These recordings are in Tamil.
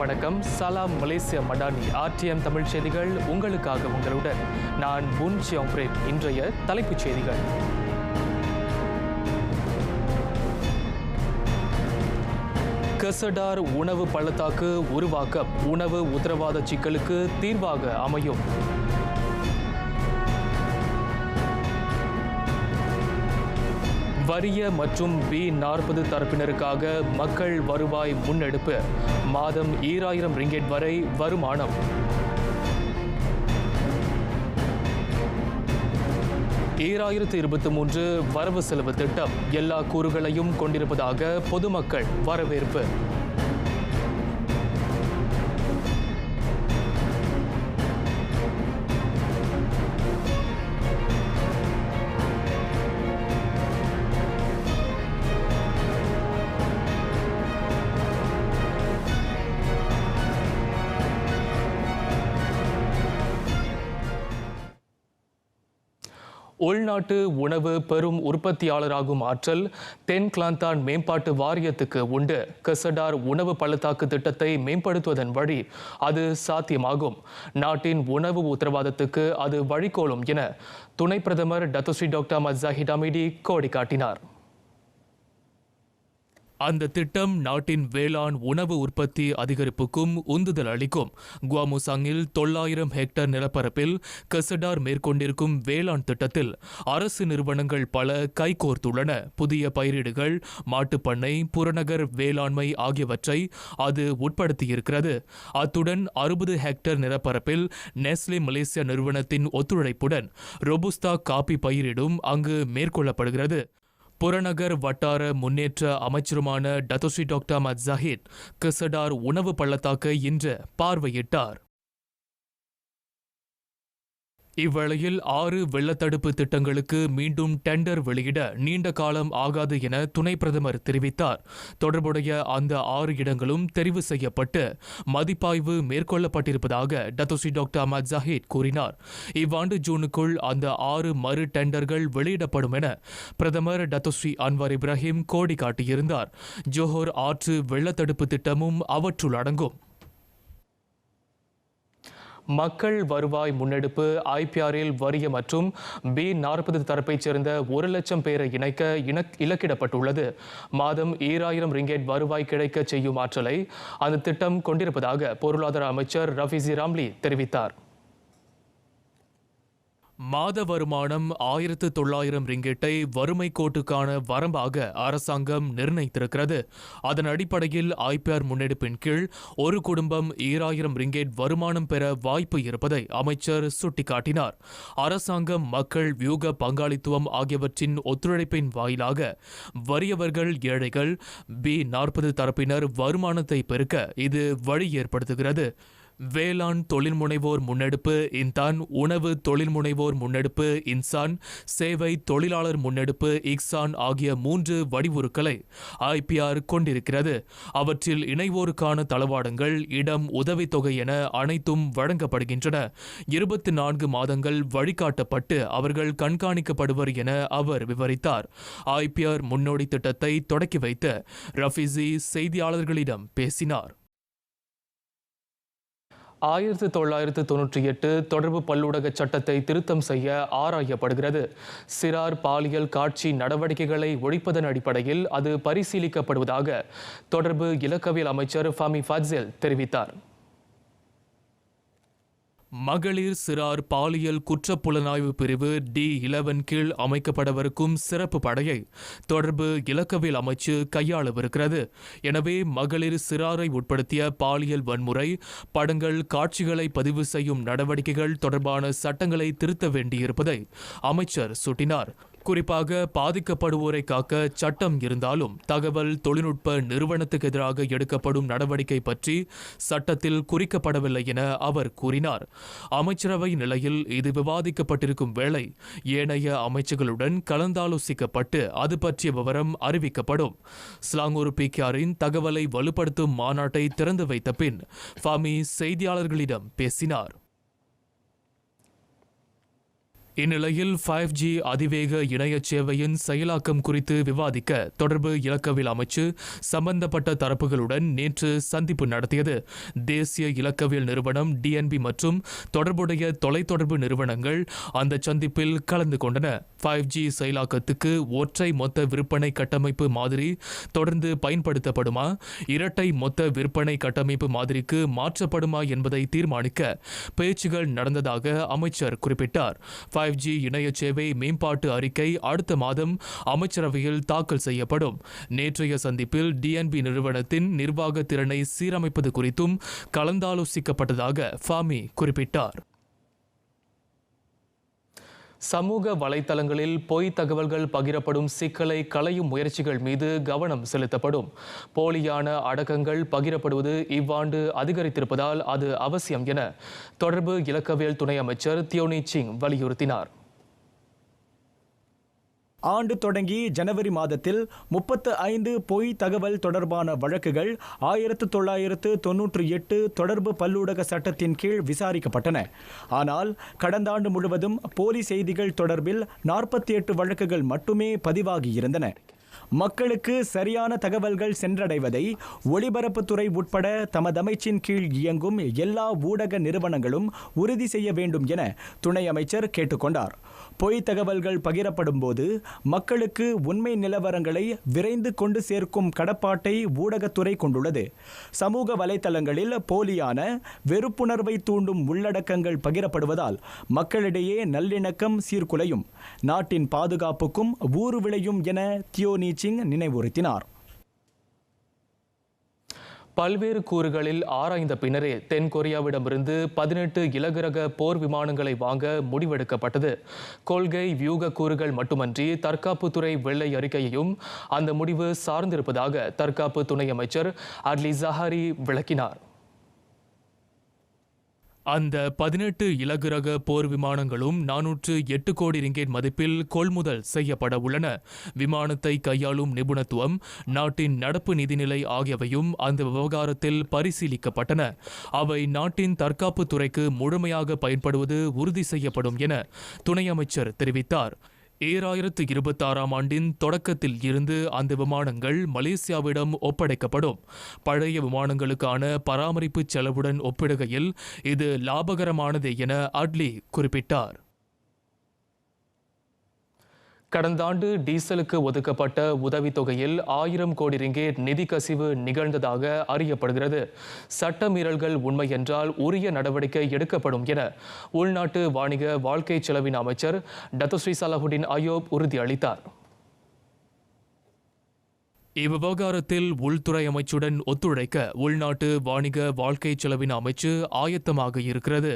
வணக்கம். சலாம் மலேசியா மடானி RTM தமிழ் செய்திகள் உங்களுக்காக உங்களுடன் நான் புன் சியோங் பிரேம். இன்றைய தலைப்புச் செய்திகள். கசடார் உணவு பள்ளத்தாக்கு உருவாக்கம் உணவு உத்தரவாத சிக்கலுக்கு தீர்வாக அமையும். வறிய மற்றும் B40 தரப்பினருக்காக மக்கள் வருவாய் முன்னெடுப்பு மாதம் 2000 ரிங்கெட் வரை வருமானம். (2023) வரவு செலவு திட்டம் எல்லா கூறுகளையும் கொண்டிருப்பதாக பொதுமக்கள் வரவேற்பு. உள்நாட்டு உணவு பெரும் உற்பத்தியாளராகும் ஆற்றல் தென் கிளாந்தான் மேம்பாட்டு வாரியத்துக்கு உண்டு. கசடார் உணவு பள்ளத்தாக்கு திட்டத்தை மேம்படுத்துவதன் வழி அது சாத்தியமாகும். நாட்டின் உணவு உத்தரவாதத்துக்கு அது வழிகோலும் என துணை பிரதமர் Dato' Sri doctor Ahmad Zahid Hamidi கோடி காட்டினார். அந்த திட்டம் நாட்டின் வேளாண் உணவு உற்பத்தி அதிகரிப்புக்கும் உந்துதல் அளிக்கும். குவாமுசாங்கில் 900 ஹெக்டேர் நிலப்பரப்பில் கசடார் மேற்கொண்டிருக்கும் வேளாண் திட்டத்தில் அரசு நிறுவனங்கள் பல கைகோர்த்துள்ளன. புதிய பயிரிடுகள், மாட்டுப்பண்ணை, புறநகர் வேளாண்மை ஆகியவற்றை அது உட்படுத்தியிருக்கிறது. அத்துடன் 60 ஹெக்டேர் நிலப்பரப்பில் நெஸ்லே மலேசியா நிறுவனத்தின் ஒத்துழைப்புடன் ரொபுஸ்டா காபி பயிரிடும் அங்கு மேற்கொள்ளப்படுகிறது. புறநகர் வட்டார முன்னேற்ற அமைச்சருமான டத்தோஸ்ரீ டாக்டர் அஹ்மத் ஜாஹிட் கசடார் உணவு பள்ளத்தாக்கை இன்று பார்வையிட்டார். இவ்வேளையில் 6 வெள்ளத்தடுப்பு திட்டங்களுக்கு மீண்டும் டெண்டர் வெளியிட நீண்ட காலம் ஆகாது என துணை பிரதமர் தெரிவித்தார். தொடர்புடைய அந்த 6 இடங்களும் தெரிவு செய்யப்பட்டு மதிப்பாய்வு மேற்கொள்ளப்பட்டிருப்பதாக டத்தோஸ்ரீ டாக்டர் அஹ்மத் ஜாஹிட் கூறினார். இவ்வாண்டு ஜூனுக்குள் அந்த 6 மறு டெண்டர்கள் வெளியிடப்படும் என பிரதமர் டத்தோஸ்ரீ அன்வார் இப்ராஹிம் கோடி காட்டியிருந்தார். ஜோஹர் ஆற்று வெள்ளத்தடுப்பு திட்டமும் அவற்றுள் அடங்கும். மக்கள் வருவாய் முன்னெடுப்பு IPRல் வறிய மற்றும் B40 தரப்பைச் சேர்ந்த 1 லட்சம் பேரை இணைக்க இலக்கிடப்பட்டுள்ளது. மாதம் 2000 ரிங்கெட் வருவாய் கிடைக்க செய்யும் ஆற்றலை அந்த திட்டம் கொண்டிருப்பதாக பொருளாதார அமைச்சர் ரஃபீசி ராம்லி தெரிவித்தார். மாத வருமானம் 1900 ரிங்கெட்டை வறுமை கோட்டுக்கான வரம்பாக அரசாங்கம் நிர்ணயித்திருக்கிறது. அதன் அடிப்படையில் IPR முன்னெடுப்பின் கீழ் ஒரு குடும்பம் 2000 ரிங்கெட் வருமானம் பெற வாய்ப்பு இருப்பதை அமைச்சர் சுட்டிக்காட்டினார். அரசாங்கம், மக்கள், வியூக பங்காளித்துவம் ஆகியவற்றின் ஒத்துழைப்பின் வாயிலாக வறியவர்கள், ஏழைகள், B40 தரப்பினர் வருமானத்தை பெருக்க இது வழி ஏற்படுத்துகிறது. வேளாண் தொழில்முனைவோர் முன்னெடுப்பு இன்தான், உணவு தொழில்முனைவோர் முன்னெடுப்பு இன்சான், சேவை தொழிலாளர் முன்னெடுப்பு இக்சான் ஆகிய 3 வடிவுருக்களை IPR கொண்டிருக்கிறது. அவற்றில் இணைவோருக்கான தளவாடங்கள், இடம், உதவித்தொகை என அனைத்தும் வழங்கப்படுகின்றன. 24 மாதங்கள் வழிகாட்டப்பட்டு அவர்கள் கண்காணிக்கப்படுவர் என அவர் விவரித்தார். IPR முன்னோடி திட்டத்தை தொடக்கி வைத்து ரஃபீசி செய்தியாளர்களிடம் பேசினார். 1998 தொடர்பு பல்லூடக சட்டத்தை திருத்தம் செய்ய ஆராயப்படுகிறது. சிறார் பாலியல் காட்சி நடவடிக்கைகளை ஒழிப்பதன் அடிப்படையில் அது பரிசீலிக்கப்படுவதாக தொடர்பு இலக்கவியல் அமைச்சர் ஃபமி ஃபட்சேல் தெரிவித்தார். மகளிர் சிறார் பாலியல் குற்றப்புலனாய்வு பிரிவு D11 கீழ் அமைக்கப்படவிருக்கும் சிறப்பு படையை தொடர்பு இலக்கவியல் அமைச்சு கையாளவிருக்கிறது. எனவே மகளிர் சிறாரை உட்படுத்திய பாலியல் வன்முறை படங்கள், காட்சிகளை பதிவு செய்யும் நடவடிக்கைகள் தொடர்பான சட்டங்களை திருத்த வேண்டியிருப்பதை அமைச்சர் சுட்டினார். குறிப்பாக பாதிக்கப்படுவோரை காக்க சட்டம் இருந்தாலும் தகவல் தொழில்நுட்ப நிறுவனத்துக்கு எதிராக எடுக்கப்படும் நடவடிக்கை பற்றி சட்டத்தில் குறிக்கப்படவில்லை என அவர் கூறினார். அமைச்சரவை நிலையில் இது விவாதிக்கப்பட்டிருக்கும் வேளை ஏனைய அமைச்சுகளுடன் கலந்தாலோசிக்கப்பட்டு அது பற்றிய விவரம் அறிவிக்கப்படும். ஸ்லாங்கூர் PKRின் தகவலை வலுப்படுத்தும் மாநாட்டை திறந்து வைத்த பின் ஃபமி செய்தியாளர்களிடம் பேசினார். இந்நிலையில் 5G அதிவேக இணைய சேவையின் செயலாக்கம் குறித்து விவாதிக்க தொடர்பு இலக்கவியல் அமைச்சு சம்பந்தப்பட்ட தரப்புகளுடன் நேற்று சந்திப்பு நடத்தியது. தேசிய இலக்கவியல் நிறுவனம் DNB மற்றும் தொடர்புடைய தொலைத்தொடர்பு நிறுவனங்கள் அந்த சந்திப்பில் கலந்து கொண்டன. 5G செயலாக்கத்துக்கு ஒற்றை மொத்த விற்பனை கட்டமைப்பு மாதிரி தொடர்ந்து பயன்படுத்தப்படுமா, இரட்டை மொத்த விற்பனை கட்டமைப்பு மாதிரிக்கு மாற்றப்படுமா என்பதை தீர்மானிக்க பேச்சுகள் நடந்ததாக அமைச்சர் குறிப்பிட்டார். 5G இணைய சேவை மேம்பாட்டு அறிக்கை அடுத்த மாதம் அமைச்சரவையில் தாக்கல் செய்யப்படும். நேற்றைய சந்திப்பில் DNB நிறுவனத்தின் நிர்வாக திறனை சீரமைப்பது குறித்தும் கலந்தாலோசிக்கப்பட்டதாக ஃபாமி குறிப்பிட்டார். சமூக வலைத்தளங்களில் பொய் தகவல்கள் பகிரப்படும் சிக்கலை களையும் முயற்சிகள் மீது கவனம் செலுத்தப்படும். போலியான அடக்கங்கள் பகிரப்படுவது இவ்வாண்டு அதிகரித்திருப்பதால் அது அவசியம் என தொடர்பு இலக்கவியல் துணை அமைச்சர் தியோனி சிங் வலியுறுத்தினார். ஆண்டு தொடங்கி ஜனவரி மாதத்தில் 35 பொய் தகவல் தொடர்பான வழக்குகள் 1998 தொடர்பு பல்லூடக சட்டத்தின் கீழ் விசாரிக்கப்பட்டன. ஆனால் கடந்த ஆண்டு முழுவதும் போலி செய்திகள் தொடர்பில் 48 வழக்குகள் மட்டுமே பதிவாகியிருந்தன. மக்களுக்கு சரியான தகவல்கள் சென்றடைவதை ஒலிபரப்புத்துறை உட்பட தமது அமைச்சின் கீழ் இயங்கும் எல்லா ஊடக நிறுவனங்களும் உறுதி செய்ய வேண்டும் என துணை அமைச்சர் கேட்டுக்கொண்டார். பொய் தகவல்கள் பகிரப்படும் போது மக்களுக்கு உண்மை நிலவரங்களை விரைந்து கொண்டு சேர்க்கும் கடப்பாட்டை ஊடகத்துறை கொண்டுள்ளது. சமூக வலைத்தளங்களில் போலியான வெறுப்புணர்வை தூண்டும் உள்ளடக்கங்கள் பகிரப்படுவதால் மக்களிடையே நல்லிணக்கம் சீர்குலையும், நாட்டின் பாதுகாப்புக்கும் ஊறு விளையும் என தியோனி சிங் நினைவுறுத்தினார். பல்வேறு கூறுகளில் ஆராய்ந்த பின்னரே தென்கொரியாவிடமிருந்து 18 இலகுரக போர் விமானங்களை வாங்க முடிவெடுக்கப்பட்டது. கொள்கை வியூக கூறுகள் மட்டுமன்றி தற்காப்புத்துறை வெள்ளை அறிக்கையையும் அந்த முடிவு சார்ந்திருப்பதாக தற்காப்பு துணை அமைச்சர் அட்லி ஜஹாரி விளக்கினார். அந்த 18 இலகுரக போர் விமானங்களும் 408 கோடி ரிங்கேட் மதிப்பில் கொள்முதல் செய்யப்பட உள்ளன. விமானத்தை கையாளும் நிபுணத்துவம், நாட்டின் நடப்பு நிதிநிலை ஆகியவையும் அந்த விவகாரத்தில் பரிசீலிக்கப்பட்டன. அவை நாட்டின் தற்காப்பு துறைக்கு முழுமையாக பயன்படுவது உறுதி செய்யப்படும் என துணை அமைச்சர் தெரிவித்தார். 2026ஆம் ஆண்டின் தொடக்கத்தில் இருந்து அந்த விமானங்கள் மலேசியாவிடம் ஒப்படைக்கப்படும். பழைய விமானங்களுக்கான பராமரிப்பு செலவுடன் ஒப்பிடுகையில் இது லாபகரமானது என அட்லி குறிப்பிட்டார். கடந்த ஆண்டு டீசலுக்கு ஒதுக்கப்பட்ட உதவித்தொகையில் 1000 கோடி ரிங்கேட் நிதி கசிவு நிகழ்ந்ததாக அறியப்படுகிறது. சட்ட மீறல்கள் உண்மை என்றால் உரிய நடவடிக்கை எடுக்கப்படும் என உள்நாட்டு வாணிக வாழ்க்கை செலவின அமைச்சர் டத்தோஸ்ரீ சலாஹுடின் அயோப் உறுதியளித்தார். இவ்விவகாரத்தில் உள்துறை அமைச்சுடன் ஒத்துழைக்க உள்நாட்டு வாணிக வாழ்க்கை செலவின அமைச்சு ஆயத்தமாக இருக்கிறது.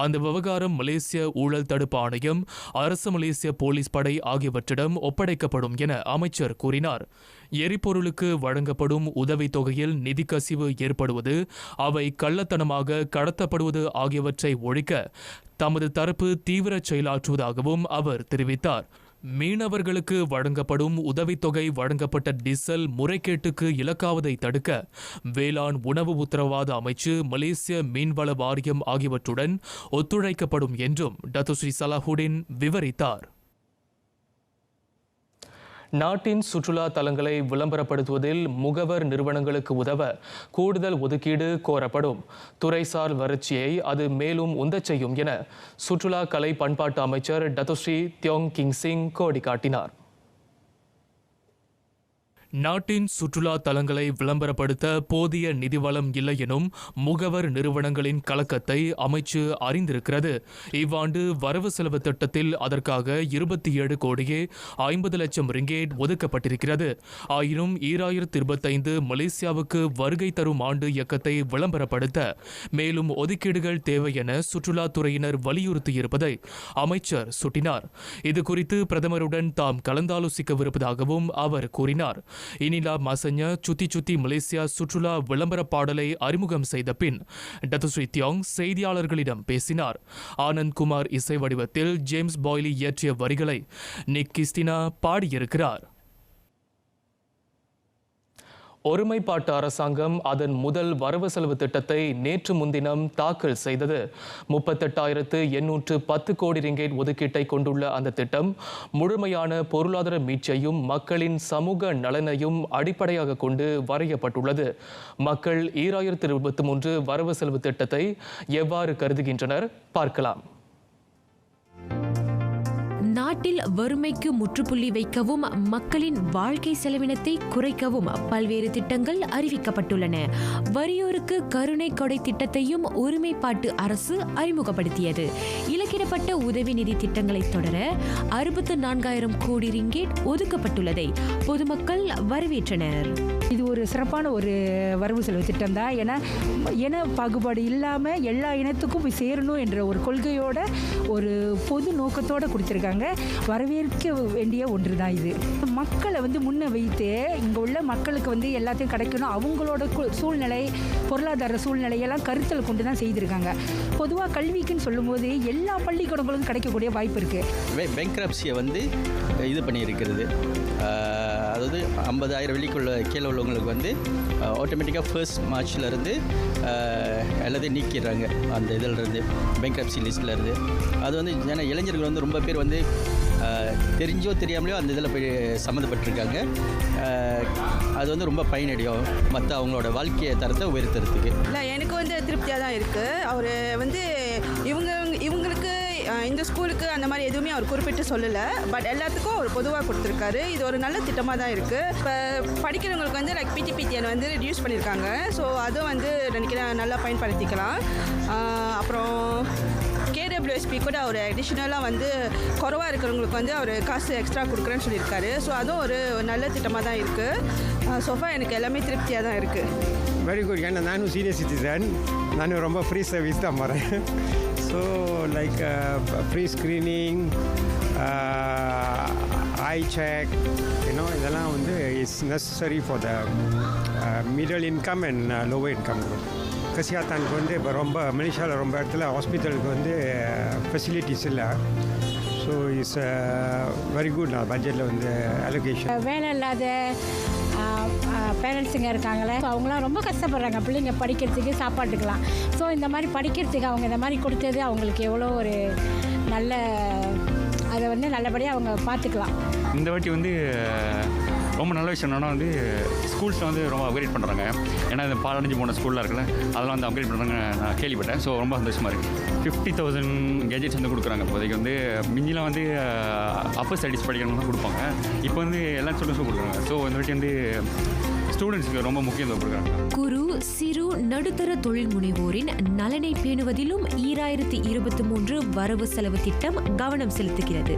அந்த விவகாரம் மலேசிய ஊழல் தடுப்பு ஆணையம், அரசு மலேசிய போலீஸ் படை ஆகியவற்றிடம் ஒப்படைக்கப்படும் என அமைச்சர் கூறினார். எரிபொருளுக்கு வழங்கப்படும் உதவித்தொகையில் நிதி கசிவு ஏற்படுவது, அவை கள்ளத்தனமாக கடத்தப்படுவது ஆகியவற்றை ஒழிக்க தமது தரப்பு தீவிர செயலாற்றுவதாகவும் அவர் தெரிவித்தார். மீனவர்களுக்கு வழங்கப்படும் உதவித்தொகை வழங்கப்பட்ட டீசல் முறைகேட்டுக்கு இலக்காவதை தடுக்க வேளாண் உணவு உத்தரவாத அமைச்சு, மலேசிய மீன்வள வாரியம் ஆகியவற்றுடன் ஒத்துழைக்கப்படும் என்றும் டத்தோஸ்ரீ சலாஹுடின் விவரித்தார். நாட்டின் சுற்றுலா தலங்களை விளம்பரப்படுத்துவதில் முகவர் நிறுவனங்களுக்கு உதவ கூடுதல் ஒதுக்கீடு கோரப்படும். துறைசார் வளர்ச்சியை அது மேலும் உந்தச் செய்யும் என சுற்றுலா கலை பண்பாட்டு அமைச்சர் டத்தோஸ்ரீ தியோங் கிங் சிங் கோடி காட்டினார். நாட்டின் சுற்றுலா தலங்களை விளம்பரப்படுத்த போதிய நிதி வளம் இல்லை எனும் முகவர் நிறுவனங்களின் கலக்கத்தை அமைச்சு அறிந்திருக்கிறது. இவ்வாண்டு வரவு செலவு திட்டத்தில் அதற்காக 27 கோடியே 50 லட்சம் ரிங்கேட் ஒதுக்கப்பட்டிருக்கிறது. ஆயினும் 2025 மலேசியாவுக்கு வருகை தரும் ஆண்டு இயக்கத்தை விளம்பரப்படுத்த மேலும் ஒதுக்கீடுகள் தேவை என சுற்றுலாத்துறையினர் வலியுறுத்தியிருப்பதை அமைச்சர் சுட்டினார். இதுகுறித்து பிரதமருடன் தாம் கலந்தாலோசிக்கவிருப்பதாகவும் அவர் கூறினார். இனிலா மாசன்யா சுத்தி சுத்தி மலேசியா சுற்றுலா விளம்பர பாடலை அறிமுகம் செய்த பின் டத்தோஸ்ரீ தியோங் செய்தியாளர்களிடம் பேசினார். ஆனந்த் குமார் இசை வடிவத்தில் ஜேம்ஸ் பாய்லி இயற்றிய வரிகளை நிக் கிஸ்டினா பாடியிருக்கிறார். ஒருமைப்பாட்டு அரசாங்கம் அதன் முதல் வரவு செலவு திட்டத்தை நேற்று முன்தினம் தாக்கல் செய்தது. 38,810 கோடி ரிங்கேட் ஒதுக்கீட்டை கொண்டுள்ள அந்த திட்டம் முழுமையான பொருளாதார மீட்சியையும் மக்களின் சமூக நலனையும் அடிப்படையாக கொண்டு வரையப்பட்டுள்ளது. மக்கள் 2023 வரவு செலவு திட்டத்தை எவ்வாறு கருதுகின்றனர் பார்க்கலாம். நாட்டில் வறுமைக்கு முற்றுப்புள்ளி வைக்கவும் மக்களின் வாழ்க்கை செலவினத்தை குறைக்கவும் பல்வேறு திட்டங்கள் அறிவிக்கப்பட்டுள்ளன. வறியோருக்கு கருணை கொடை திட்டத்தையும் ஒருமைப்பாட்டு அரசு அறிமுகப்படுத்தியது. இலக்கிடப்பட்ட உதவி நிதி திட்டங்களை தொடர 64,000 கோடி ரிங்கேட் ஒதுக்கப்பட்டுள்ளதை பொதுமக்கள் வரவேற்றனர். இது ஒரு சிறப்பான ஒரு வரவு செலவு திட்டம் தான். ஏன்னா இன பாகுபாடு இல்லாமல் எல்லா இனத்துக்கும் போய் சேரணும் என்ற ஒரு கொள்கையோட ஒரு பொது நோக்கத்தோடு கொடுத்துருக்காங்க. வரவேற்க வேண்டிய ஒன்று தான் இது. மக்களை முன்ன வைத்து இங்கே உள்ள மக்களுக்கு எல்லாத்தையும் கிடைக்கணும், அவங்களோட சூழ்நிலை பொருளாதார சூழ்நிலையெல்லாம் கருத்தில் கொண்டு தான் செய்திருக்காங்க. பொதுவாக கல்விக்குன்னு சொல்லும்போது எல்லா பள்ளிக்கூடங்களுக்கும் கிடைக்கக்கூடிய வாய்ப்பு இருக்குது. பேங்க்ரப்சியை இது பண்ணியிருக்கிறது. அதாவது 50,000 வெள்ளிக்குள்ள கீழே உள்ளவங்களுக்கு ஆட்டோமேட்டிக்காக 1 மார்ச்லேருந்து எல்லாத்தையும் நீக்கிடுறாங்க அந்த இதிலிருந்து, பேங்க்ரப்சி லிஸ்ட்லேருந்து. அது ஏன்னா இளைஞர்கள் ரொம்ப பேர் தெரிஞ்சோ தெரியாமலையோ அந்த இதில் போய் சம்மந்தப்பட்டிருக்காங்க. அது ரொம்ப பயனடையும் மற்ற அவங்களோட வாழ்க்கையை தரத்தை உயர்த்துறதுக்கு. இல்லை, எனக்கு திருப்தியாக தான் இருக்குது. அவர் இவங்களுக்கு இந்த ஸ்கூலுக்கு அந்த மாதிரி எதுவுமே அவர் குறிப்பிட்டு சொல்லலை. பட் எல்லாத்துக்கும் அவர் பொதுவாக கொடுத்துருக்காரு. இது ஒரு நல்ல திட்டமாக தான் இருக்குது. இப்போ படிக்கிறவங்களுக்கு லைக் பிடிபிடிஎன் ரெடியூஸ் பண்ணியிருக்காங்க. ஸோ அதுவும் நினைக்கிறேன் நல்லா பயன்படுத்திக்கலாம். அப்புறம் கேடபிள்யூஎஸ்பி கூட அவர் அடிஷ்னலாக குறவாக இருக்கிறவங்களுக்கு அவர் காசு எக்ஸ்ட்ரா கொடுக்குறேன்னு சொல்லியிருக்காரு. ஸோ அதுவும் ஒரு நல்ல திட்டமாக தான் இருக்குது. சோஃபா எனக்கு எல்லாமே திருப்தியாக தான் இருக்குது. Very good. ஏன்னா நானும் சீனியர் சிட்டிசன், நானும் ரொம்ப ஃப்ரீ சர்வீஸ் தான் வரேன். So like free screening, eye check, இதெல்லாம் is necessary for the middle income and lower income group. கசியாத்தானுக்கு இப்போ ரொம்ப மலேசியாவில் ரொம்ப இடத்துல ஹாஸ்பிட்டலுக்கு ஃபெசிலிட்டிஸ் இல்லை. So it's very good. பட்ஜெட்டில் அலோகேஷன். வேலை இல்லாத பேரண்ட்ஸுங்க இருக்காங்களே, அவங்களாம் ரொம்ப கஷ்டப்படுறாங்க பிள்ளைங்க படிக்கிறதுக்கு, சாப்பாட்டுக்கெலாம். ஸோ இந்த மாதிரி படிக்கிறதுக்கு அவங்க இந்த மாதிரி கொடுத்தது அவங்களுக்கு எவ்வளோ ஒரு நல்ல, அதை நல்லபடியாக அவங்க பார்த்துக்கலாம். இந்த வாட்டி ரொம்ப நல்ல விஷயம் என்னன்னா ஸ்கூல்ஸில் ரொம்ப அப்கிரேட் பண்ணுறாங்க. ஏன்னா இந்த பாலடைஞ்சு போன ஸ்கூலில் இருக்குல்ல, அதெல்லாம் அப்கிரேட் பண்ணுறாங்க நான் கேள்விப்பட்டேன். ஸோ ரொம்ப சந்தோஷமாக இருக்குது. 50,000 கேஜெட்ஸ் கொடுக்குறாங்க. இப்போதைக்கு மிஞ்சிலாம் அப்பர் ஸ்டடீஸ் படிக்கணும் தான் கொடுப்பாங்க. இப்போ எல்லா ஸ்டூடெண்ட்ஸும் கொடுக்குறாங்க. ஸோ இந்த வாட்டி ஸ்டூடெண்ட்ஸுக்கு ரொம்ப முக்கியத்துவம் கொடுக்குறாங்க. குறு சிறு நடுத்தர தொழில் முனைவோரின் நலனை பேணுவதிலும் 2023 வரவு செலவு திட்டம் கவனம் செலுத்துகிறது.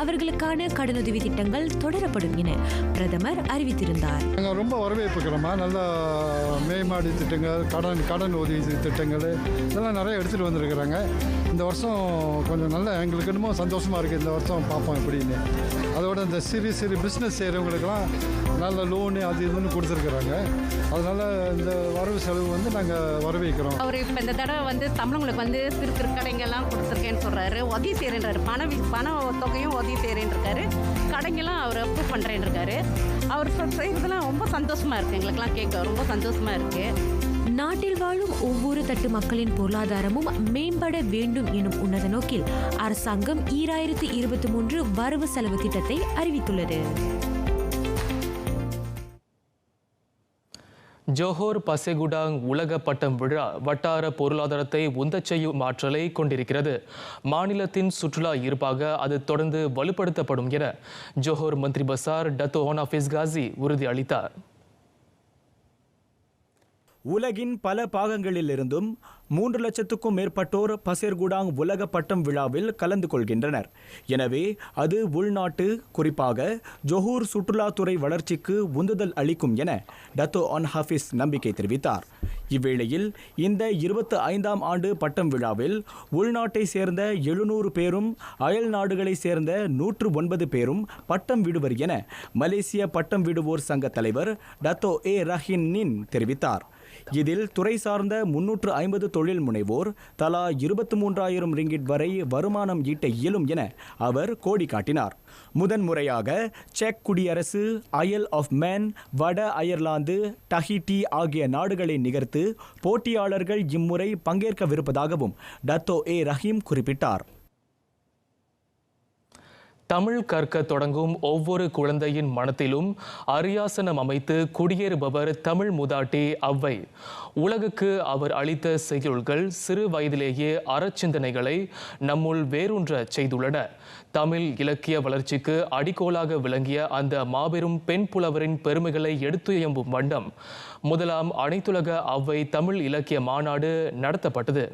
அவர்களுக்கான கடனுதவி திட்டங்கள் தொடரப்படும் என பிரதமர் அறிவித்திருந்தார். நாங்கள் ரொம்ப வரவேற்புக்கிறோமா. நல்ல மேம்பாடு திட்டங்கள், கடன் உதவி திட்டங்கள் இதெல்லாம் நிறைய எடுத்துகிட்டு வந்திருக்கிறாங்க. இந்த வருஷம் கொஞ்சம் நல்ல எங்களுக்கு என்னமோ சந்தோஷமாக இருக்குது. இந்த வருஷம் பார்ப்போம் எப்படின்னு. அதோட இந்த சிறு பிஸ்னஸ் செய்கிறவங்களுக்கெல்லாம் நல்ல லோனு அது இதுன்னு கொடுத்துருக்குறாங்க. அதனால் இந்த வரவு செலவு நாங்கள் வரவேற்கிறோம். அவர் இப்போ இந்த தடவை தமிழங்களுக்கு சிறு கடைங்கெல்லாம் கொடுத்துருக்கேன்னு சொல்கிறாரு. உதவி செய்கிறேன்றாரு. பண தொகையும் உதவி செய்கிறேன்னு இருக்காரு. கடைங்கெல்லாம் அவர் அப்ரூவ் பண்ணுறேன்னு இருக்காரு. அவர் செய்கிறதுலாம் ரொம்ப சந்தோஷமாக இருக்குது. எங்களுக்கெல்லாம் கேட்க ரொம்ப சந்தோஷமாக இருக்குது. நாட்டில் வாழும் ஒவ்வொரு தட்டு மக்களின் பொருளாதாரமும் மேம்பட வேண்டும் எனும் உன்னத நோக்கில் அரசாங்கம் 2023 வரவு செலவு திட்டத்தை அறிவித்துள்ளது. ஜோஹோர் பசேகுடாங் உலக பட்டம் விழா வட்டார பொருளாதாரத்தை உந்தச் செய்யும் ஆற்றலை கொண்டிருக்கிறது. மாநிலத்தின் சுற்றுலா ஈர்ப்பாக அது தொடர்ந்து வலுப்படுத்தப்படும் என ஜோஹோர் மந்திரி பசார் டத்தோ ஹாஃபிஸ் காசி உறுதியளித்தார். உலகின் பல பாகங்களிலிருந்தும் 3 லட்சத்துக்கும் மேற்பட்டோர் பசேர்குடாங் உலக பட்டம் விழாவில் கலந்து கொள்கின்றனர். எனவே அது உள்நாட்டு, குறிப்பாக ஜொஹூர் சுற்றுலாத்துறை வளர்ச்சிக்கு உந்துதல் அளிக்கும் என டத்தோ ஆன் ஹாஃபிஸ் நம்பிக்கை தெரிவித்தார். இவ்வேளையில் இந்த 25ஆம் ஆண்டு பட்டம் விழாவில் உள்நாட்டை சேர்ந்த 700 பேரும் அயல் நாடுகளை சேர்ந்த 109 பேரும் பட்டம் விடுவர் என மலேசிய பட்டம் விடுவோர் சங்க தலைவர் டத்தோ ஏ ரஹின் நின் தெரிவித்தார். இதில் துறை சார்ந்த 350 தொழில் முனைவோர் தலா 23,000 ரிங்கிட் வரை வருமானம் ஈட்ட இயலும் என அவர் கோடி காட்டினார். முதன்முறையாக செக் குடியரசு, அயல் ஆஃப் மேன், வட அயர்லாந்து, டஹிட்டி ஆகிய நாடுகளை நிகர்த்து போட்டியாளர்கள் இம்முறை பங்கேற்கவிருப்பதாகவும் டத்தோ ஏ ரஹீம் குறிப்பிட்டார். தமிழ் கற்க தொடங்கும் ஒவ்வொரு குழந்தையின் மனத்திலும் அரியாசனம் அமைத்து குடியேறுபவர் தமிழ் மூதாட்டி ஔவை. உலகுக்கு அவர் அளித்த செய்யுள்கள் சிறு வயதிலேயே அறச்சிந்தனைகளை நம்முள் வேரூன்ற செய்துள்ளன. தமிழ் இலக்கிய வளர்ச்சிக்கு அடிக்கோலாக விளங்கிய அந்த மாபெரும் பெண் புலவரின் பெருமைகளை எடுத்துயம்பும் வண்ணம் முதலாம் அனைத்துலக ஔவை தமிழ் இலக்கிய மாநாடு நடத்தப்பட்டது.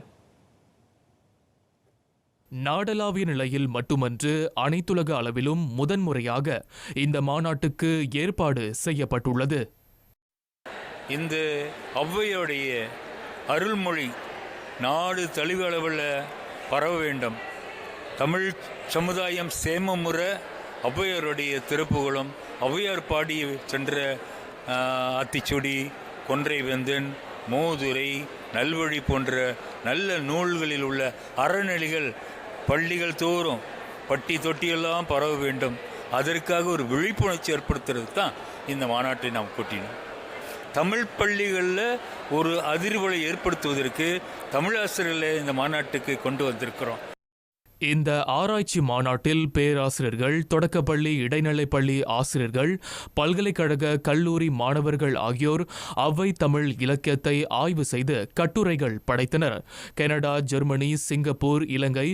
நாடளாவிய நிலையில் மட்டுமன்று அனைத்துலக அளவிலும் முதன்முறையாக இந்த மாநாட்டுக்கு ஏற்பாடு செய்யப்பட்டுள்ளது. இந்த ஔவையோடைய அருள்மொழி நாடு தழுவிய அளவில் பரவ வேண்டும். தமிழ் சமுதாயம் சேமமுற ஔவையாருடைய திருப்புகளும் ஔவையார் பாடி சென்ற ஆத்திச்சுடி, கொன்றை வேந்தன், மோதுரை, நல்வழி போன்ற நல்ல நூல்களில் உள்ள அறநெறிகள் பள்ளிகள் தோறும் பட்டி தொட்டியெல்லாம் பரவ வேண்டும். அதற்காக ஒரு விழிப்புணர்ச்சி ஏற்படுத்துறது தான் இந்த மாநாட்டை நாம் கூட்டினோம். தமிழ் பள்ளிகளில் ஒரு அதிர்வலை ஏற்படுத்துவதற்கு தமிழாசிரியர்களை இந்த மாநாட்டுக்கு கொண்டு வந்திருக்கிறோம். இந்த ஆராய்ச்சி மாநாட்டில் பேராசிரியர்கள், தொடக்கப்பள்ளி, இடைநிலைப்பள்ளி ஆசிரியர்கள், பல்கலைக்கழக கல்லூரி மாணவர்கள் ஆகியோர் ஔவை தமிழ் இலக்கியத்தை ஆய்வு செய்து கட்டுரைகள் படைத்தனர். கனடா, ஜெர்மனி, சிங்கப்பூர், இலங்கை,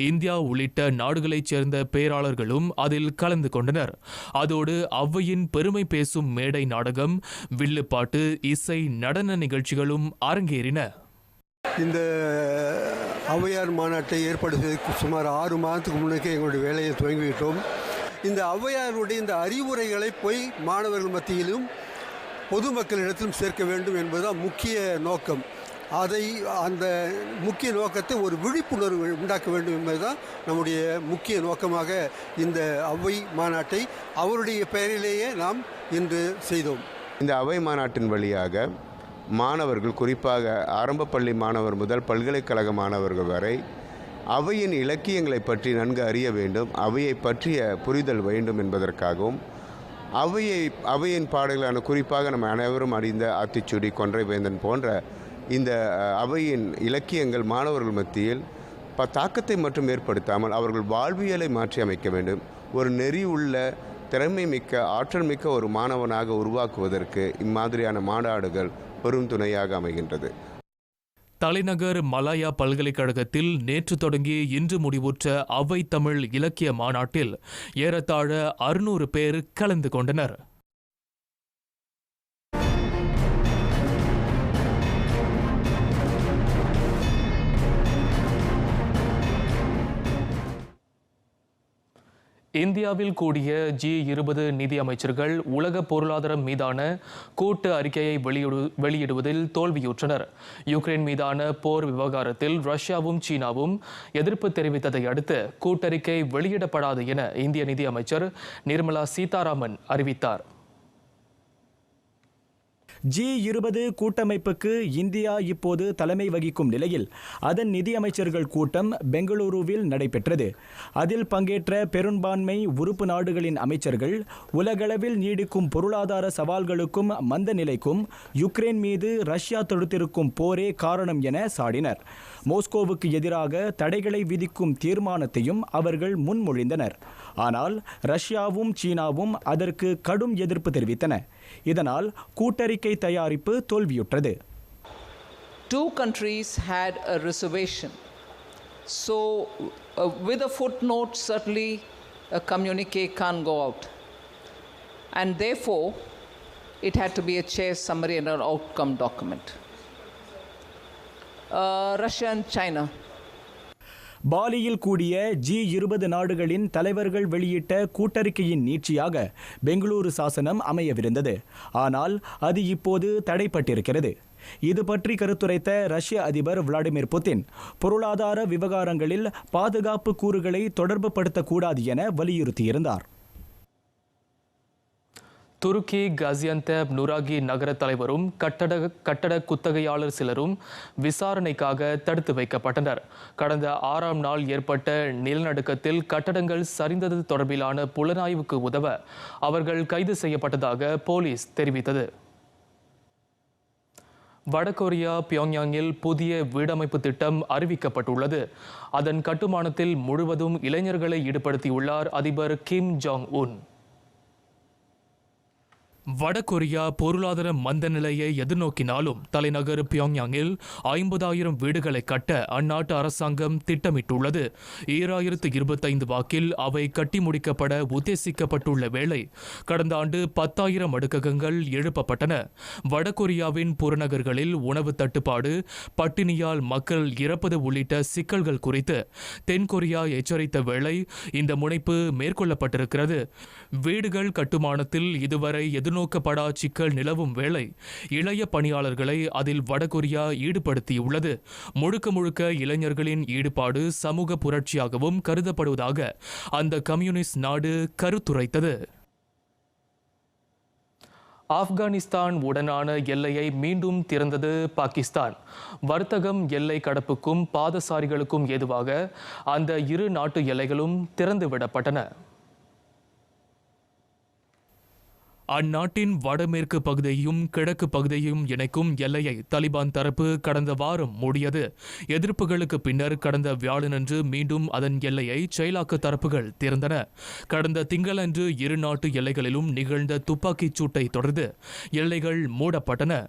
இந்தியா உள்ளிட்ட நாடுகளைச் சேர்ந்த பேராளர்களும் அதில் கலந்து கொண்டனர். அதோடு ஔவையின் பெருமை பேசும் மேடை நாடகம், வில்லுப்பாட்டு, இசை, நடன நிகழ்ச்சிகளும் அரங்கேறின. இந்த ஔவையார் மாநாட்டை ஏற்பாடு செய்து சுமார் 6 மாதத்துக்கு முன்னே எங்களுடைய வேலையை துவங்கிவிட்டோம். இந்த ஔவையாருடைய இந்த அறிவுரைகளை போய் மாணவர்கள் மத்தியிலும் பொதுமக்களிடத்திலும் சேர்க்க வேண்டும் என்பதுதான் முக்கிய நோக்கம். அந்த முக்கிய நோக்கத்தை ஒரு விழிப்புணர்வு உண்டாக்க வேண்டும் என்பதுதான் நம்முடைய முக்கிய நோக்கமாக இந்த ஔவை மாநாட்டை அவருடைய பெயரிலேயே நாம் இன்று செய்தோம். இந்த ஔவை மாநாட்டின் வழியாக மாணவர்கள், குறிப்பாக ஆரம்ப பள்ளி மாணவர் முதல் பல்கலைக்கழக மாணவர்கள் வரை ஔவையின் இலக்கியங்களை பற்றி நன்கு அறிய வேண்டும், ஔவையை பற்றிய புரிதல் வேண்டும் என்பதற்காகவும் ஔவையின் பாடல்களான குறிப்பாக நம்ம அனைவரும் அறிந்த ஆத்திச்சூடி, கொன்றை வேந்தன் போன்ற இந்த ஔவையின் இலக்கியங்கள் மாணவர்கள் மத்தியில் தாக்கத்தை மட்டும் ஏற்படுத்தாமல் அவர்கள் வாழ்வியலை மாற்றி அமைக்க வேண்டும். ஒரு நெறி உள்ள, திறமை மிக்க, ஆற்றல் மிக்க ஒரு மாணவனாக உருவாக்குவதற்கு இம்மாதிரியான மாநாடுகள் பெரும் துணையாக அமைகின்றது. தலைநகர் மலாயா பல்கலைக்கழகத்தில் நேற்று தொடங்கி இன்று முடிவுற்ற ஔவை தமிழ் இலக்கிய மாநாட்டில் ஏறத்தாழ 600 பேர் கலந்து கொண்டனர். இந்தியாவில் கூடிய G20 நிதி அமைச்சர்கள் உலக பொருளாதாரம் மீதான கூட்டு அறிக்கையை வெளியிடுவதில் தோல்வியுற்றனர். யுக்ரைன் மீதான போர் விவகாரத்தில் ரஷ்யாவும் சீனாவும் எதிர்ப்பு தெரிவித்ததை அடுத்து கூட்டறிக்கை வெளியிடப்படாது என இந்திய நிதி அமைச்சர் நிர்மலா சீதாராமன் அறிவித்தார். G20 கூட்டமைப்புக்கு இந்தியா இப்போது தலைமை வகிக்கும் நிலையில் அதன் நிதியமைச்சர்கள் கூட்டம் பெங்களூருவில் நடைபெற்றது. அதில் பங்கேற்ற பெரும்பான்மை உறுப்பு நாடுகளின் அமைச்சர்கள் உலகளவில் நீடிக்கும் பொருளாதார சவால்களுக்கும் மந்த நிலைக்கும் யுக்ரைன் மீது ரஷ்யா தொடுத்திருக்கும் போரே காரணம் என சாடினர். மோஸ்கோவுக்கு எதிராக தடைகளை விதிக்கும் தீர்மானத்தையும் அவர்கள் முன்மொழிந்தனர். ஆனால் ரஷ்யாவும் சீனாவும் அதற்கு கடும் எதிர்ப்பு தெரிவித்தன. இதனால் கூட்டறிக்கை தயாரிப்பு தோல்வியுற்றது. Two countries had a reservation. So with a footnote, certainly a communique can't go out. And therefore, it had to be a chair summary and an outcome document. Russia and China. பாலியில் கூடிய G20 நாடுகளின் தலைவர்கள் வெளியிட்ட கூட்டறிக்கையின் நீட்சியாக பெங்களூரு சாசனம் அமையவிருந்தது. ஆனால் அது இப்போது தடைப்பட்டிருக்கிறது. இது பற்றி கருத்துரைத்த ரஷ்ய அதிபர் விளாடிமிர் புட்டின் பொருளாதார விவகாரங்களில் பாதுகாப்பு கூறுகளை தொடர்புபடுத்தக்கூடாது என வலியுறுத்தியிருந்தார். துருக்கி கசியந்தேப் நுராகி நகர தலைவரும் கட்டட குத்தகையாளர் சிலரும் விசாரணைக்காக தடுத்து வைக்கப்பட்டனர். கடந்த 6ஆம் நாள் ஏற்பட்ட நிலநடுக்கத்தில் கட்டடங்கள் சரிந்தது தொடர்பிலான புலனாய்வுக்கு உதவ அவர்கள் கைது செய்யப்பட்டதாக போலீஸ் தெரிவித்தது. வடகொரியா பியோங்யாங்கில் புதிய வீடமைப்பு திட்டம் அறிவிக்கப்பட்டுள்ளது. அதன் கட்டுமானத்தில் முழுவதும் இளைஞர்களை ஈடுபடுத்தியுள்ளார் அதிபர் கிம் ஜாங் உன். வடகொரியா பொருளாதார மந்த நிலையை எதிர்நோக்கினாலும் தலைநகர் பியோங்யாங்கில் 50,000 வீடுகளை கட்ட அந்நாட்டு அரசாங்கம் திட்டமிட்டுள்ளது. 2025 வாக்கில் அவை கட்டி முடிக்கப்பட உத்தேசிக்கப்பட்டுள்ள வேளை கடந்த ஆண்டு 10,000 அடுக்ககங்கள் எழுப்பப்பட்டன. வடகொரியாவின் புறநகர்களில் உணவு தட்டுப்பாடு, பட்டினியால் மக்கள் இறப்பது உள்ளிட்ட சிக்கல்கள் குறித்து தென்கொரியா எச்சரித்த வேளை இந்த முனைப்பு மேற்கொள்ளப்பட்டிருக்கிறது. வீடுகள் கட்டுமானத்தில் இதுவரை எதிர்நோக்கப்படா சிக்கல் நிலவும் வேளை இளைய பணியாளர்களை அதில் வடகொரியா ஈடுபடுத்தியுள்ளது. முழுக்க முழுக்க இளைஞர்களின் ஈடுபாடு சமூக புரட்சியாகவும் கருதப்படுவதாக அந்த கம்யூனிஸ்ட் நாடு கருத்துரைத்தது. ஆப்கானிஸ்தான் உடனான எல்லையை மீண்டும் திறந்தது பாகிஸ்தான். வர்த்தகம், எல்லை கடப்புக்கும் பாதசாரிகளுக்கும் ஏதுவாக அந்த இரு நாட்டு எல்லைகளும் திறந்துவிடப்பட்டன. அந்நாட்டின் வடமேற்கு பகுதியையும் கிழக்கு பகுதியையும் இணைக்கும் எல்லையை தலிபான் தரப்பு கடந்த வாரம் மூடியது. எதிர்ப்புகளுக்கு பின்னர் கடந்த வியாழனன்று மீண்டும் அதன் எல்லையை செயலாக்க தரப்புகள் திறந்தன. கடந்த திங்களன்று இரு நாட்டு எல்லைகளிலும் நிகழ்ந்த துப்பாக்கிச் சூட்டை தொடர்ந்து எல்லைகள் மூடப்பட்டன.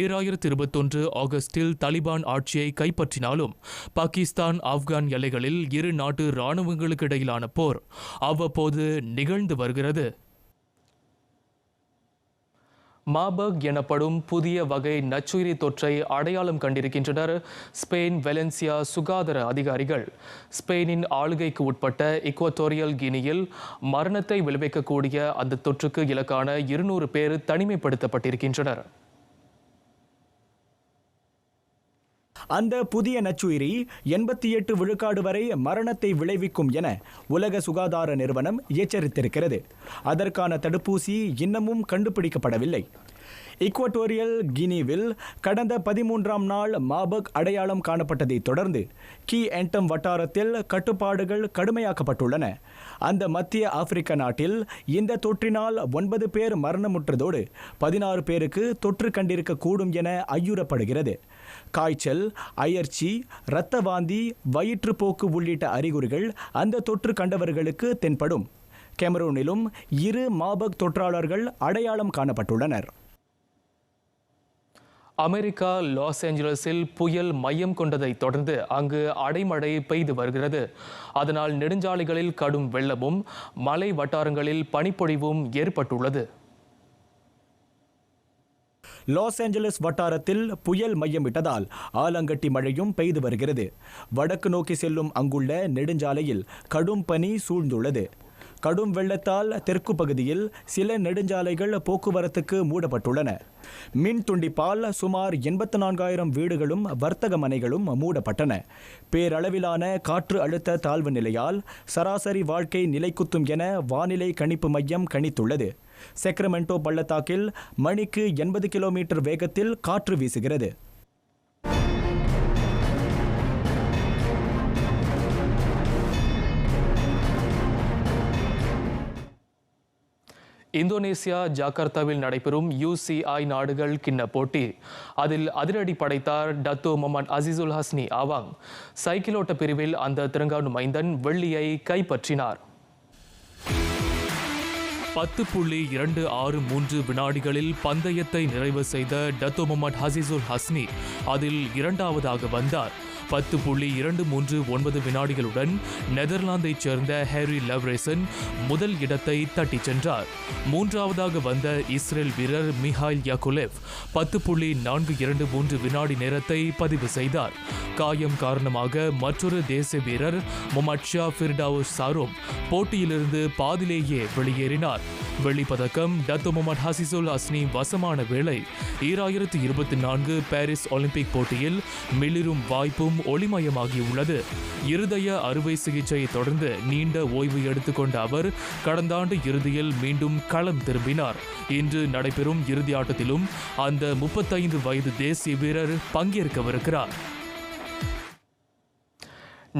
2021 ஆகஸ்டில் தலிபான் ஆட்சியை கைப்பற்றினாலும் பாகிஸ்தான் ஆப்கான் எல்லைகளில் இரு நாட்டு இராணுவங்களுக்கு இடையிலான போர் அவ்வப்போது நிகழ்ந்து வருகிறது. மாபர்க் எனப்படும் புதிய வகை நச்சுயிரி தொற்றை அடையாளம் கண்டிருக்கின்றனர் ஸ்பெயின் வெலன்சியா சுகாதார அதிகாரிகள். ஸ்பெயினின் ஆளுகைக்கு உட்பட்ட இக்வட்டோரியல் கினியில் மரணத்தை விளைவிக்கக்கூடிய அந்த தொற்றுக்கு இலக்கான 200 பேர் தனிமைப்படுத்தப்பட்டிருக்கின்றனர். அந்த புதிய நச்சுயிரி 88 விழுக்காடு வரை மரணத்தை விளைவிக்கும் என உலக சுகாதார நிறுவனம் எச்சரித்திருக்கிறது. அதற்கான தடுப்பூசி இன்னமும் கண்டுபிடிக்கப்படவில்லை. இக்வட்டோரியல் கினிவில் கடந்த 13ஆம் நாள் மாபர்க் அடையாளம் காணப்பட்டதை தொடர்ந்து கி என்டம் வட்டாரத்தில் கட்டுப்பாடுகள் கடுமையாக்கப்பட்டுள்ளன. அந்த மத்திய ஆப்பிரிக்க நாட்டில் இந்த தொற்றினால் 9 பேர் மரணமுற்றதோடு 16 பேருக்கு தொற்று கண்டிருக்கக்கூடும் என ஐயுறப்படுகிறது. காய்ச்சல், அயற்சி, இரத்த வாந்தி, வயிற்றுப்போக்கு உள்ளிட்ட அறிகுறிகள் அந்த தொற்று கண்டவர்களுக்கு தென்படும். கெமரூனிலும் 2 மாபர்க் தொற்றாளர்கள் அடையாளம் காணப்பட்டுள்ளனர். அமெரிக்கா லாஸ் ஏஞ்சலஸில் புயல் மையம் கொண்டதை தொடர்ந்து அங்கு அடைமழை பெய்து வருகிறது. அதனால் நெடுஞ்சாலைகளில் கடும் வெள்ளமும் மலை வட்டாரங்களில் பனிப்பொழிவும் ஏற்பட்டுள்ளது. லாஸ் ஏஞ்சலஸ் வட்டாரத்தில் புயல் மையமிட்டதால் ஆலங்கட்டி மழையும் பெய்து வருகிறது. வடக்கு நோக்கி செல்லும் அங்குள்ள நெடுஞ்சாலையில் கடும் பனி சூழ்ந்துள்ளது. கடும் வெள்ளத்தால் தெற்கு பகுதியில் சில நெடுஞ்சாலைகள் போக்குவரத்துக்கு மூடப்பட்டுள்ளன. மின் துண்டிப்பால் சுமார் 84,000 வீடுகளும் வர்த்தக மனைகளும் மூடப்பட்டன. பேரளவிலான காற்று அழுத்த தாழ்வு நிலையால் சராசரி வாழ்க்கை நிலைக்குத்தும் என வானிலை கணிப்பு மையம் கணித்துள்ளது. செக்ரமெண்டோ பள்ளத்தாக்கில் மணிக்கு 80 கிலோமீட்டர் வேகத்தில் காற்று வீசுகிறது. இந்தோனேசியா ஜகார்த்தாவில் நடைபெறும் UCI நாடுகள் கிண்ண போட்டி. அதில் அதிரடி படைத்தார் டத்தோ முகமது அசிசுல் ஹஸ்னி ஆவாங். சைக்கிளோட்ட பிரிவில் அந்த திரங்கானு மைந்தன் வெள்ளியை கைப்பற்றினார். 10.263 வினாடிகளில் பந்தயத்தை நிறைவு செய்த டத்தோ முகமது அசிசுல் ஹஸ்னி அதில் இரண்டாவதாக வந்தார். 10.239 வினாடிகளுடன் நெதர்லாந்தைச் சேர்ந்த ஹேரி லவ்ரேசன் முதல் இடத்தை தட்டிச் சென்றார். மூன்றாவதாக வந்த இஸ்ரேல் வீரர் மிஹாயில் யாக்கோலெவ் 10.423 வினாடி நேரத்தை பதிவு செய்தார். காயம் காரணமாக மற்றொரு தேசிய வீரர் முகமது ஷா ஃபிர்டவுஸ் சாரோம் போட்டியிலிருந்து பாதிலேயே வெளியேறினார். வெள்ளிப்பதக்கம் டத்து முகமது ஹசிசுல் அஸ்னி வசமான வேளை 2024 பாரிஸ் ஒலிம்பிக் போட்டியில் மிளிரும் வாய்ப்பும் ஒளிமயமாகியுள்ளது. இருதய அறுவை சிகிச்சையை தொடர்ந்து நீண்ட ஓய்வு எடுத்துக்கொண்ட அவர் கடந்த ஆண்டு இறுதியில் மீண்டும் களம் திரும்பினார். இன்று நடைபெறும் இறுதி ஆட்டத்திலும் அந்த 35 வயது தேசிய வீரர் பங்கேற்கவிருக்கிறார்.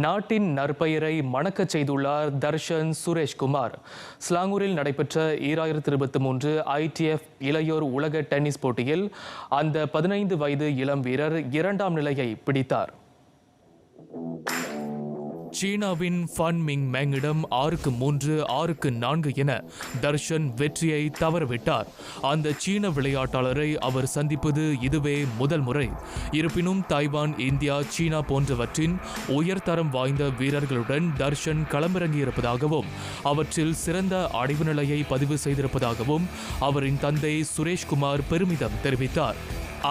நாட்டின் நற்பெயரை மணக்கச் செய்துள்ளார் தர்ஷன் சுரேஷ்குமார். ஸ்லாங்கூரில் நடைபெற்ற 2023 ITF இளையோர் உலக டென்னிஸ் போட்டியில் அந்த 15 வயது இளம் வீரர் 2ஆம் நிலையை பிடித்தார். சீனாவின் ஃபன் மிங் மேங்கிடம் 6-3, 6-4 என தர்ஷன் வெற்றியை தவறவிட்டார். அந்த சீன விளையாட்டாளரை அவர் சந்திப்பது இதுவே முதல் முறை. இருப்பினும் தைவான், இந்தியா, சீனா போன்றவற்றின் உயர்தரம் வாய்ந்த வீரர்களுடன் தர்ஷன் களமிறங்கியிருப்பதாகவும் அவற்றில் சிறந்த அடைவு நிலையை பதிவு செய்திருப்பதாகவும் அவரின் தந்தை சுரேஷ்குமார் பெருமிதம் தெரிவித்தார்.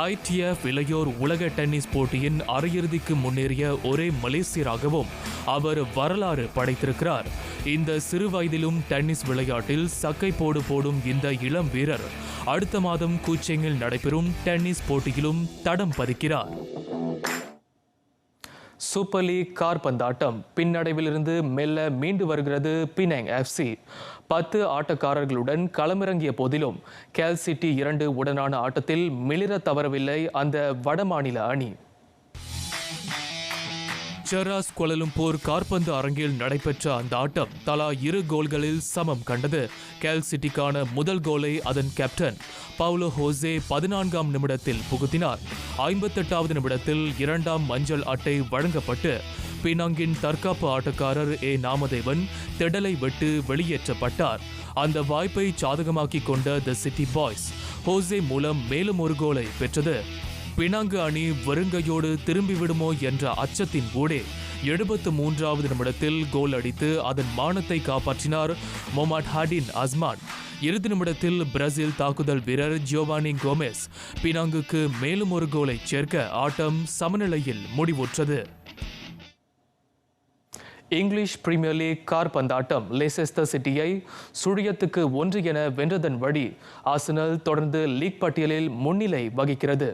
ITF இளையோர் உலக டென்னிஸ் போட்டியின் அரையிறுதிக்கு முன்னேறிய ஒரே மலேசியராகவும் அவர் வரலாறு படைத்திருக்கிறார். இந்த சிறு வயதிலும் டென்னிஸ் விளையாட்டில் சக்கை போடும் இந்த இளம் வீரர் அடுத்த மாதம் கூச்செங்கில் நடைபெறும் டென்னிஸ் போட்டியிலும் தடம் பதிக்கிறார். சூப்பர் லீக் காற்பந்தாட்டம் பின்னடைவிலிருந்து மெல்ல மீண்டு வருகிறது பினாங் FC. 10 ஆட்டக்காரர்களுடன் களமிறங்கிய போதிலும் கேல் சிட்டி 2 உடனான ஆட்டத்தில் மிளிர தவறவில்லை அந்த வடமாநில அணி. செராஸ் கோலலம்பூர் காற்பந்து அரங்கில் நடைபெற்ற அந்த ஆட்டம் தலா 2 கோல்களில் சமம் கண்டது. கேல் சிட்டிக்கான முதல் கோலை அதன் கேப்டன் பவுலோ ஹோசே 14ஆம் நிமிடத்தில் புகுத்தினார். 58வது நிமிடத்தில் 2ஆம் மஞ்சள் அட்டை வழங்கப்பட்டு பினாங்கின் தற்காப்பு ஆட்டக்காரர் நாமதேவன் திடலை விட்டு வெளியேற்றப்பட்டார். அந்த வாய்ப்பை சாதகமாக்கிக் கொண்ட தி சிட்டி பாய்ஸ் ஹோசே மூலம் மேலும் ஒரு கோலை பெற்றது. பினாங்கு அணி வெறுங்கையோடு திரும்பிவிடுமோ என்ற அச்சத்தின் ஊடே 73வது நிமிடத்தில் கோல் அடித்து அதன் மானத்தை காப்பாற்றினார் மொமாட் ஹாடின் அஸ்மான். இறுதி நிமிடத்தில் பிரேசில் தாக்குதல் வீரர் ஜியோவானி கோமெஸ் பினாங்குக்கு மேலும் ஒரு கோலை சேர்க்க ஆட்டம் சமநிலையில் முடிவுற்றது. இங்கிலீஷ் பிரீமியர் லீக் காற்பந்தாட்டம் லெய்செஸ்டர் சிட்டியை 0-1 என வென்றதன் வழி ஆர்சனல் தொடர்ந்து லீக் பட்டியலில் முன்னிலை வகிக்கிறது.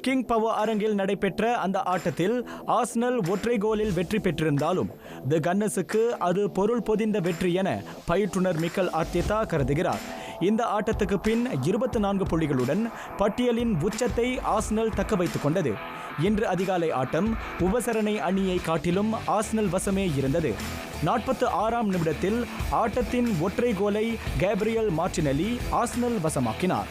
கிங் பவர் அரங்கில் நடைபெற்ற அந்த ஆட்டத்தில் ஆர்சனல் ஒற்றை கோலில் வெற்றி பெற்றிருந்தாலும் தி கன்னர்ஸுக்கு அது பொருள் பொதிந்த வெற்றி என பயிற்றுனர் மிக்கல் ஆர்டெட்டா கருதுகிறார். இந்த ஆட்டத்துக்கு பின் 24 புள்ளிகளுடன் பட்டியலின் உச்சத்தை ஆர்சனல் தக்க வைத்துக் கொண்டது. இன்று அதிகாலை ஆட்டம் உபசரணை அணியை காட்டிலும் ஆர்சனல் வசமே இருந்தது. 46ஆம் நிமிடத்தில் ஆட்டத்தின் ஒற்றை கோலை கேப்ரியல் மார்டினெல்லி ஆர்சனல் வசமாக்கினார்.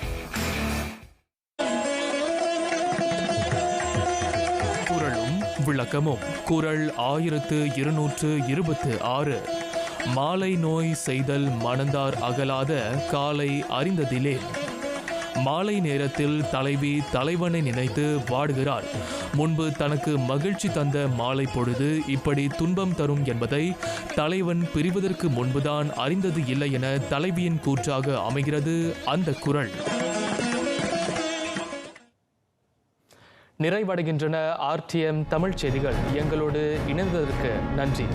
விளக்கமும் குறள் 1226. மாலை நோய் செய்தல் மணந்தார் அகலாத காலை அறிந்ததிலே. மாலை நேரத்தில் தலைவி தலைவனை நினைத்து வாடுகிறாள். முன்பு தனக்கு மகிழ்ச்சி தந்த மாலை பொழுது இப்படி துன்பம் தரும் என்பதை தலைவன் பிரிவதற்கு முன்புதான் அறிந்தது இல்லை என தலைவியின் கூற்றாக அமைகிறது அந்த குறள். நிறைவடைகின்றன RTM தமிழ் செய்திகள். எங்களோடு இணைந்ததற்கு நன்றி.